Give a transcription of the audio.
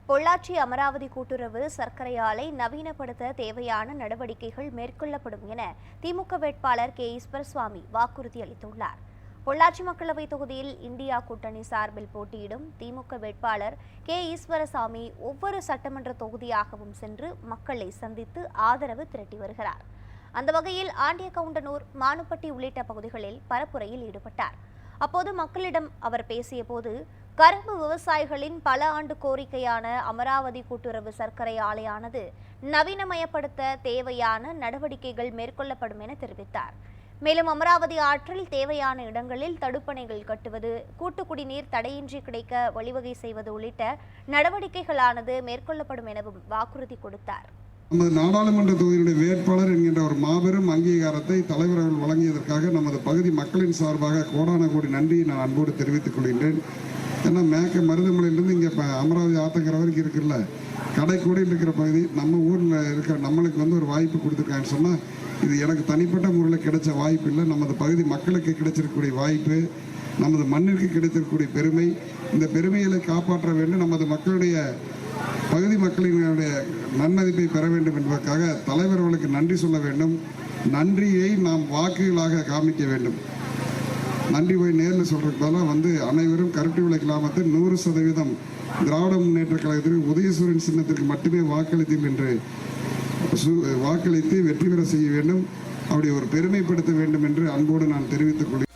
பொள்ளாச்சி அமராவதி கூட்டுறவு சர்க்கரை ஆலை நவீனப்படுத்த தேவையான நடவடிக்கைகள் மேற்கொள்ளப்படும் என திமுக வேட்பாளர் கே ஈஸ்வரசுவாமி வாக்குறுதி அளித்துள்ளார். பொள்ளாச்சி மக்களவைத் தொகுதியில் இந்தியா கூட்டணி சார்பில் போட்டியிடும் திமுக வேட்பாளர் கே ஈஸ்வரசாமி ஒவ்வொரு சட்டமன்ற தொகுதியாகவும் சென்று மக்களை சந்தித்து ஆதரவு திரட்டி வருகிறார். அந்த வகையில் ஆண்டியகவுண்டனூர், மானுப்பட்டி உள்ளிட்ட பகுதிகளில் பரப்புரையில் ஈடுபட்டார். அப்போது மக்களிடம் அவர் பேசியபோது, கரும்பு விவசாயிகளின் பல ஆண்டு கோரிக்கையான அமராவதி கூட்டுறவு சர்க்கரை ஆலையானது நவீனமயப்படுத்த தேவையான நடவடிக்கைகள் மேற்கொள்ளப்படும் என தெரிவித்தார். மேலும் அமராவதி ஆற்றில் தேவையான இடங்களில் தடுப்பணைகள் கட்டுவது, கூட்டு குடிநீர் தடையின்றி கிடைக்க வழிவகை செய்வது உள்ளிட்ட நடவடிக்கைகளானது மேற்கொள்ளப்படும் எனவும் வாக்குறுதி கொடுத்தார். நமது நாடாளுமன்ற தொகுதியுடைய வேட்பாளர் என்கின்ற ஒரு மாபெரும் அங்கீகாரத்தை தலைவர் அவர்கள் வழங்கியதற்காக நமது பகுதி மக்களின் சார்பாக கோடான கோடி நன்றியை நான் அன்போடு தெரிவித்துக் கொள்கின்றேன். ஏன்னா மேற்க மருதமலையிலிருந்து இங்கே அமராவதி ஆத்தங்கரை வரைக்கும் இருக்குல்ல, கடைக்கூடையில் இருக்கிற பகுதி நம்ம ஊரில் இருக்கிற நம்மளுக்கு ஒரு வாய்ப்பு கொடுத்துருக்காங்கன்னு சொன்னால் இது எனக்கு தனிப்பட்ட முறையில் கிடைச்ச வாய்ப்பு இல்லை. நமது பகுதி மக்களுக்கு கிடைச்சிருக்கக்கூடிய வாய்ப்பு, நமது மண்ணிற்கு கிடைத்திருக்கக்கூடிய பெருமை. இந்த பெருமைகளை காப்பாற்ற வேண்டும், நமது மக்களுடைய பகுதி மக்களினுடைய நன்மதிப்பை பெற வேண்டும் என்பதற்காக தலைவர் அவர்களுக்கு நன்றி சொல்ல வேண்டும். நன்றியை நாம் வாக்குகளாக காமிக்க வேண்டும். நன்றி போய் நேரில் சொல்றதுக்கு பதிலாக அனைவரும் கருட்டுவிளை கிராமத்தில் 100% திராவிட முன்னேற்ற கழகத்திற்கு உதயசூரியன் சின்னத்திற்கு மட்டுமே வாக்களித்தீர்கள் என்று வாக்களித்து வெற்றி பெற செய்ய வேண்டும். அப்படி ஒரு பெருமைப்படுத்த வேண்டும் என்று அன்போடு நான் தெரிவித்துக் கொள்கிறேன்.